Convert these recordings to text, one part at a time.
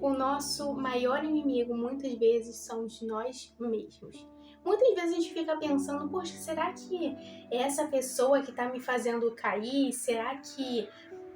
O nosso maior inimigo muitas vezes somos nós mesmos. Muitas vezes a gente fica pensando, poxa, será que é essa pessoa que está me fazendo cair? Será que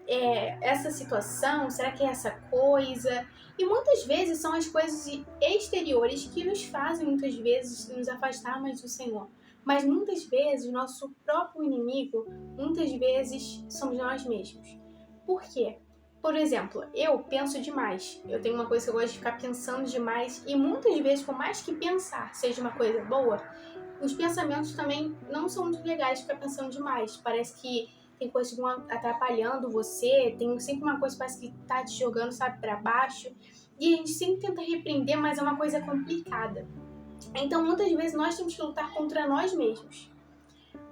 é essa situação? Será que é essa coisa? E muitas vezes são as coisas exteriores que nos fazem muitas vezes nos afastar mais do Senhor. Mas muitas vezes o nosso próprio inimigo, muitas vezes somos nós mesmos. Por quê? Por exemplo, eu penso demais. Eu tenho uma coisa que eu gosto de ficar pensando demais e muitas vezes, por mais que pensar seja uma coisa boa, os pensamentos também não são muito legais ficar pensando demais. Parece que tem coisas que vão atrapalhando você, tem sempre uma coisa que parece que tá te jogando, sabe, para baixo. E a gente sempre tenta repreender, mas é uma coisa complicada. Então, muitas vezes nós temos que lutar contra nós mesmos.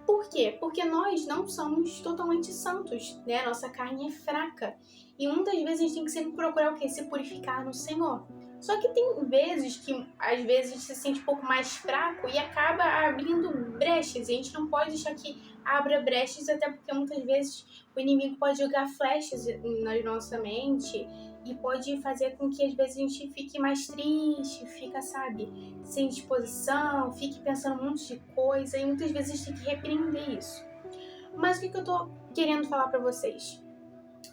Por quê? Porque nós não somos totalmente santos, né? Nossa carne é fraca. E muitas vezes a gente tem que sempre procurar o quê? Se purificar no Senhor. Só que tem vezes que, às vezes, a gente se sente um pouco mais fraco e acaba abrindo brechas. E a gente não pode deixar que abra brechas, até porque muitas vezes o inimigo pode jogar flechas na nossa mente e pode fazer com que, às vezes, a gente fique mais triste, fica, sabe, sem disposição, fique pensando um monte de coisa. E muitas vezes a gente tem que repreender isso. Mas o que eu tô querendo falar pra vocês?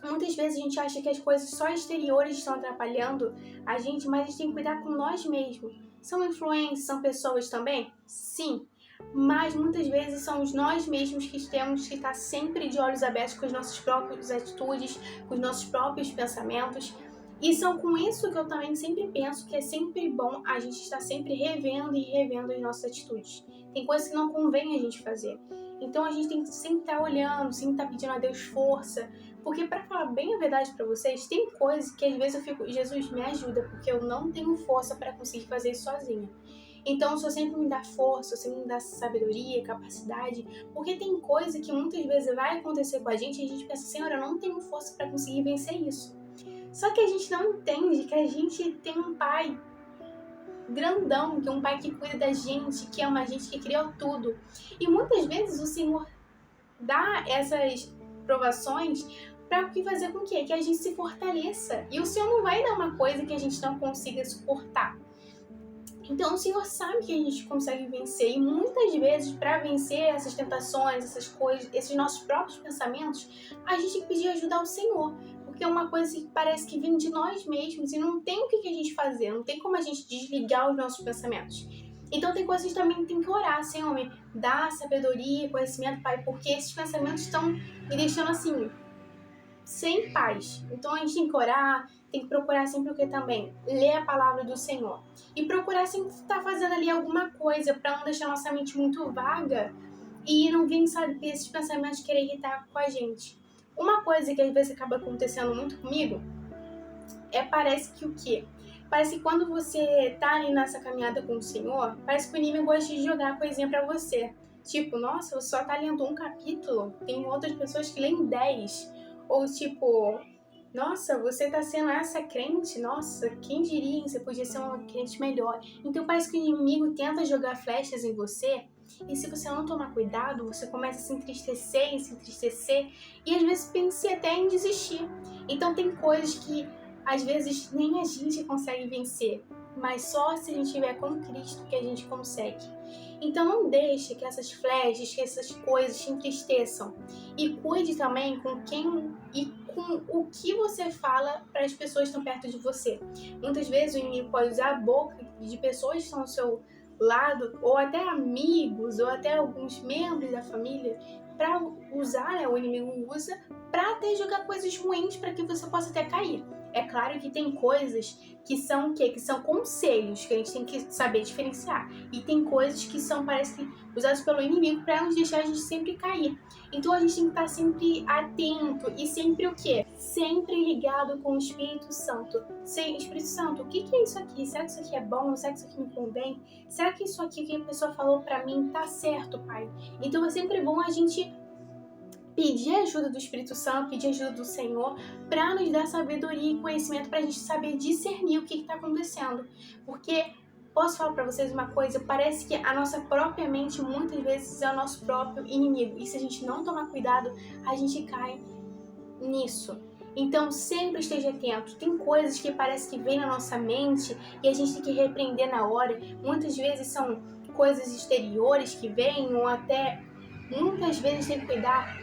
Muitas vezes a gente acha que as coisas só exteriores estão atrapalhando a gente, mas a gente tem que cuidar com nós mesmos. São influências, são pessoas também? Sim. Mas muitas vezes somos nós mesmos que temos que estar sempre de olhos abertos com as nossas próprias atitudes, com os nossos próprios pensamentos. E são com isso que eu também sempre penso que é sempre bom a gente estar sempre revendo e revendo as nossas atitudes. Tem coisas que não convém a gente fazer. Então a gente tem que sempre estar olhando, sempre estar pedindo a Deus força. Porque, para falar bem a verdade para vocês, tem coisas que às vezes eu fico, Jesus, me ajuda, porque eu não tenho força para conseguir fazer isso sozinha. Então, o Senhor sempre me dá força, o Senhor sempre me dá sabedoria, capacidade, porque tem coisa que muitas vezes vai acontecer com a gente e a gente pensa, Senhor, eu não tenho força para conseguir vencer isso. Só que a gente não entende que a gente tem um Pai grandão, que é um Pai que cuida da gente, que ama a gente, que criou tudo. E muitas vezes o Senhor dá essas provações para que fazer com que a gente se fortaleça. E o Senhor não vai dar uma coisa que a gente não consiga suportar. Então o Senhor sabe que a gente consegue vencer. E muitas vezes, para vencer essas tentações, essas coisas, esses nossos próprios pensamentos, a gente tem que pedir ajuda ao Senhor. Porque é uma coisa que parece que vem de nós mesmos e não tem o que a gente fazer, não tem como a gente desligar os nossos pensamentos. Então tem coisas que também tem que orar, Senhor, me dá sabedoria, conhecimento, Pai, porque esses pensamentos estão me deixando assim, sem paz. Então a gente tem que orar, tem que procurar sempre o que também? Ler a palavra do Senhor. E procurar sempre estar fazendo ali alguma coisa para não deixar nossa mente muito vaga e não vir, sabe, esses pensamentos querer irritar com a gente. Uma coisa que às vezes acaba acontecendo muito comigo parece que o quê? Parece que quando você tá ali nessa caminhada com o Senhor, parece que o inimigo gosta de jogar coisinha pra você. Tipo, nossa, você só tá lendo um capítulo, tem outras pessoas que leem 10. Ou tipo, nossa, você tá sendo essa crente, nossa, quem diria, você podia ser uma crente melhor. Então parece que o inimigo tenta jogar flechas em você, e se você não tomar cuidado, você começa a se entristecer, e às vezes pense até em desistir. Então tem coisas que às vezes nem a gente consegue vencer, mas só se a gente estiver com Cristo que a gente consegue. Então não deixe que essas flechas, que essas coisas te entristeçam. E cuide também com quem e com o que você fala para as pessoas que estão perto de você. Muitas vezes o inimigo pode usar a boca de pessoas que estão ao seu lado, ou até amigos, ou até alguns membros da família, para usar, né, o inimigo usa, para até jogar coisas ruins para que você possa até cair. É claro que tem coisas que são o quê? Que são conselhos, que a gente tem que saber diferenciar. E tem coisas que são, parece que, usadas pelo inimigo para nos deixar a gente sempre cair. Então a gente tem que estar sempre atento e sempre o quê? Sempre ligado com o Espírito Santo. Espírito Santo, o que é isso aqui? Será que isso aqui é bom? Será que isso aqui me convém? Será que isso aqui que a pessoa falou para mim tá certo, Pai? Então é sempre bom a gente pedir a ajuda do Espírito Santo, pedir a ajuda do Senhor, para nos dar sabedoria e conhecimento, para a gente saber discernir o que está acontecendo. Porque, posso falar para vocês uma coisa, parece que a nossa própria mente muitas vezes é o nosso próprio inimigo. E se a gente não tomar cuidado, a gente cai nisso. Então sempre esteja atento. Tem coisas que parece que vêm na nossa mente e a gente tem que repreender na hora. Muitas vezes são coisas exteriores que vêm, ou até muitas vezes tem que cuidar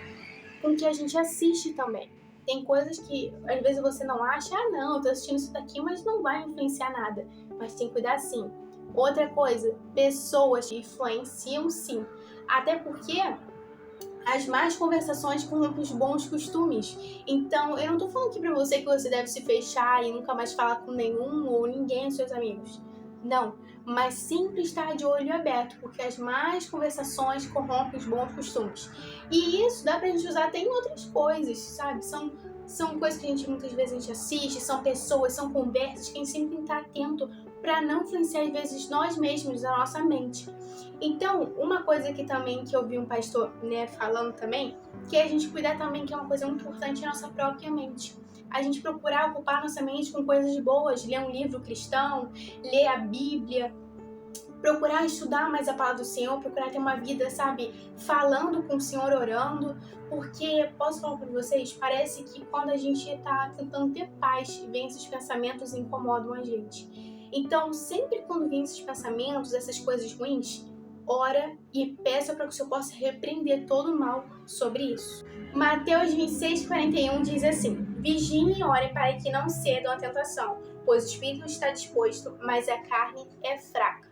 com o que a gente assiste também. Tem coisas que às vezes você não acha, não, eu tô assistindo isso daqui, mas não vai influenciar nada. Mas tem que cuidar sim. Outra coisa, pessoas influenciam sim. Até porque as más conversações corrompem os bons costumes. Então, eu não tô falando aqui pra você que você deve se fechar e nunca mais falar com nenhum ou ninguém dos seus amigos. Não, mas sempre estar de olho aberto, porque as más conversações corrompem os bons costumes. E isso dá pra gente usar até em outras coisas, sabe? São coisas que muitas vezes a gente assiste, são pessoas, são conversas que a gente sempre tem que estar atento para não influenciar às vezes nós mesmos, a nossa mente. Então, uma coisa que também que eu vi um pastor, falando também, que é a gente cuidar também, que é uma coisa muito importante, é a nossa própria mente. A gente procurar ocupar nossa mente com coisas boas, ler um livro cristão, ler a Bíblia, procurar estudar mais a palavra do Senhor, procurar ter uma vida, sabe, falando com o Senhor, orando, porque, posso falar para vocês, parece que quando a gente está tentando ter paz, vem esses pensamentos e incomodam a gente. Então, sempre quando vem esses pensamentos, essas coisas ruins, ora e peça para que o Senhor possa repreender todo o mal sobre isso. Mateus 26:41 diz assim: vigiem e orem para que não cedam à tentação, pois o espírito está disposto, mas a carne é fraca.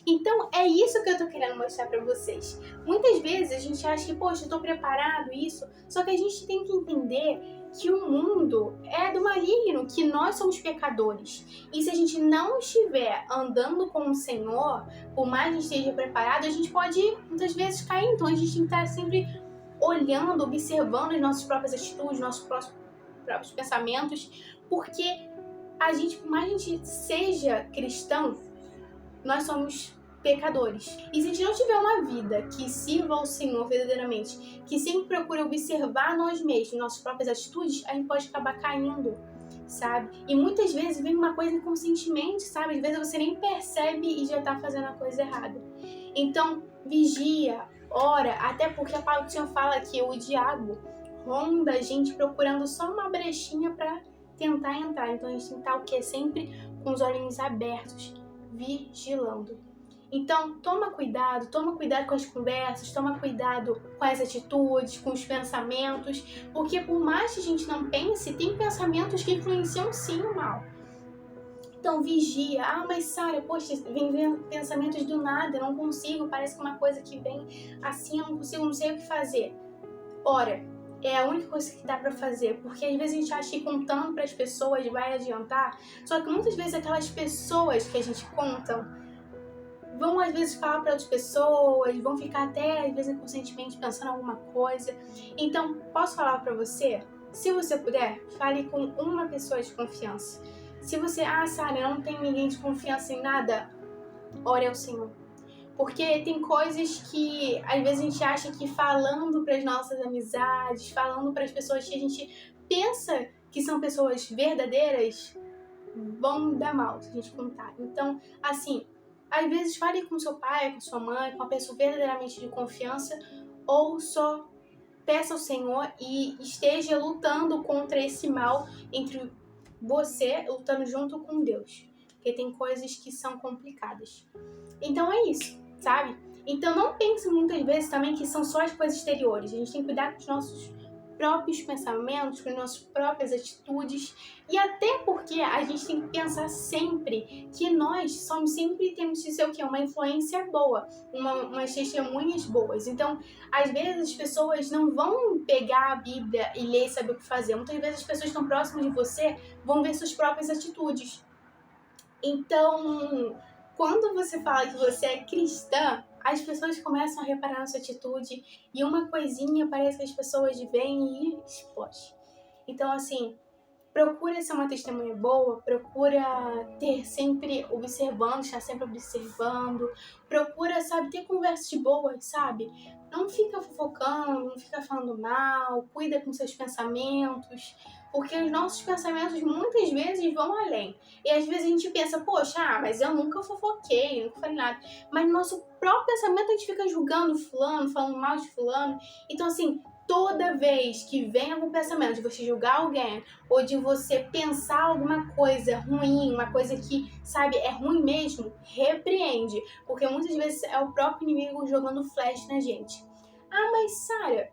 Então, é isso que eu tô querendo mostrar pra vocês. Muitas vezes a gente acha que, poxa, eu tô preparado, isso. Só que a gente tem que entender que o mundo é do maligno, que nós somos pecadores. E se a gente não estiver andando com o Senhor, por mais que a gente esteja preparado, a gente pode, muitas vezes, cair. Então, a gente tem que estar sempre olhando, observando as nossas próprias atitudes, nossos próprios pensamentos. Porque a gente, por mais que a gente seja cristão, nós somos pecadores. E se a gente não tiver uma vida que sirva ao Senhor verdadeiramente, que sempre procure observar nós mesmos, nossas próprias atitudes, a gente pode acabar caindo, sabe? E muitas vezes vem uma coisa inconscientemente, sabe? Às vezes você nem percebe e já tá fazendo a coisa errada. Então, vigia, ora, até porque a palavra do Senhor fala que o diabo ronda a gente procurando só uma brechinha para tentar entrar. Então a gente tem que estar o quê? Sempre com os olhinhos abertos, vigilando. Então, toma cuidado com as conversas, toma cuidado com as atitudes, com os pensamentos, porque por mais que a gente não pense, tem pensamentos que influenciam sim o mal. Então, vigia. Ah, mas Sara, poxa, vem pensamentos do nada, eu não consigo, parece que uma coisa que vem assim, eu não consigo, não sei o que fazer. Ora, é a única coisa que dá pra fazer, porque às vezes a gente acha que contando pras pessoas vai adiantar, só que muitas vezes aquelas pessoas que a gente conta vão às vezes falar para outras pessoas, vão ficar até às vezes inconscientemente pensando alguma coisa. Então, posso falar para você? Se você puder, fale com uma pessoa de confiança. Se você, Sara, eu não tenho ninguém de confiança em nada, ore ao Senhor. Porque tem coisas que às vezes a gente acha que falando para as nossas amizades, falando para as pessoas que a gente pensa que são pessoas verdadeiras, vão dar mal se a gente contar. Então, assim, às vezes fale com seu pai, com sua mãe, com uma pessoa verdadeiramente de confiança, ou só peça ao Senhor e esteja lutando contra esse mal entre você, lutando junto com Deus. Porque tem coisas que são complicadas. Então é isso, sabe? Então não pense muitas vezes também que são só as coisas exteriores. A gente tem que cuidar com os nossos próprios pensamentos, com as nossas próprias atitudes, e até porque a gente tem que pensar sempre que nós sempre temos que ser o quê? Uma influência boa, umas testemunhas boas. Então, às vezes as pessoas não vão pegar a Bíblia e ler e saber o que fazer. Muitas vezes as pessoas que estão próximas de você vão ver suas próprias atitudes. Então, quando você fala que você é cristã, as pessoas começam a reparar na sua atitude e uma coisinha parece que as pessoas veem e explode. Então, assim, procura ser uma testemunha boa, procura ter sempre observando, estar sempre observando, procura, sabe, ter conversas boas, sabe? Não fica fofocando, não fica falando mal, cuida com seus pensamentos, porque os nossos pensamentos muitas vezes vão além. E às vezes a gente pensa, poxa, mas eu nunca fofoquei, nunca falei nada. Mas no nosso próprio pensamento a gente fica julgando fulano, falando mal de fulano. Então, assim, toda vez que vem algum pensamento de você julgar alguém ou de você pensar alguma coisa ruim, uma coisa que, sabe, é ruim mesmo, repreende. Porque muitas vezes é o próprio inimigo jogando flash na gente. Ah, mas Sara,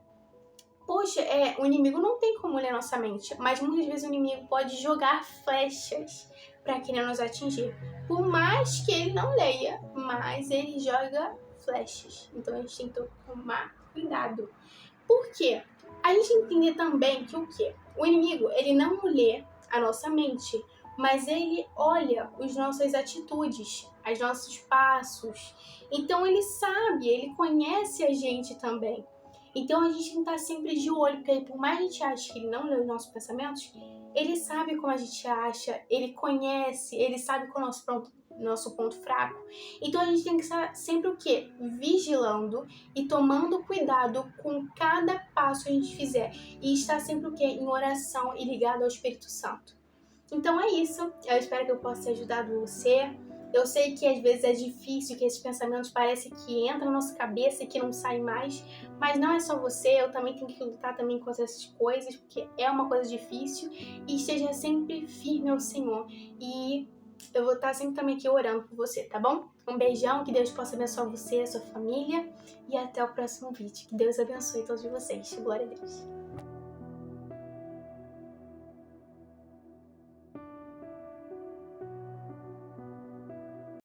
poxa, o inimigo não tem como ler nossa mente, mas muitas vezes o inimigo pode jogar flechas para querer nos atingir. Por mais que ele não leia, mas ele joga flechas. Então a gente tem que tomar cuidado. Por quê? A gente entender também que o quê? O inimigo, ele não lê a nossa mente, mas ele olha as nossas atitudes, os nossos passos. Então ele sabe, ele conhece a gente também. Então a gente tem que estar sempre de olho, porque por mais que a gente ache que ele não lê os nossos pensamentos, ele sabe como a gente acha, ele conhece, ele sabe qual é o nosso ponto fraco. Então a gente tem que estar sempre o quê? Vigilando e tomando cuidado com cada passo que a gente fizer. E estar sempre o quê? Em oração e ligado ao Espírito Santo. Então é isso. Eu espero que eu possa ter ajudado você. Eu sei que às vezes é difícil, que esses pensamentos parecem que entram na nossa cabeça e que não saem mais, mas não é só você, eu também tenho que lutar também contra essas coisas, porque é uma coisa difícil, e esteja sempre firme ao Senhor. E eu vou estar sempre também aqui orando por você, tá bom? Um beijão, que Deus possa abençoar você, a sua família, e até o próximo vídeo. Que Deus abençoe todos vocês. Glória a Deus.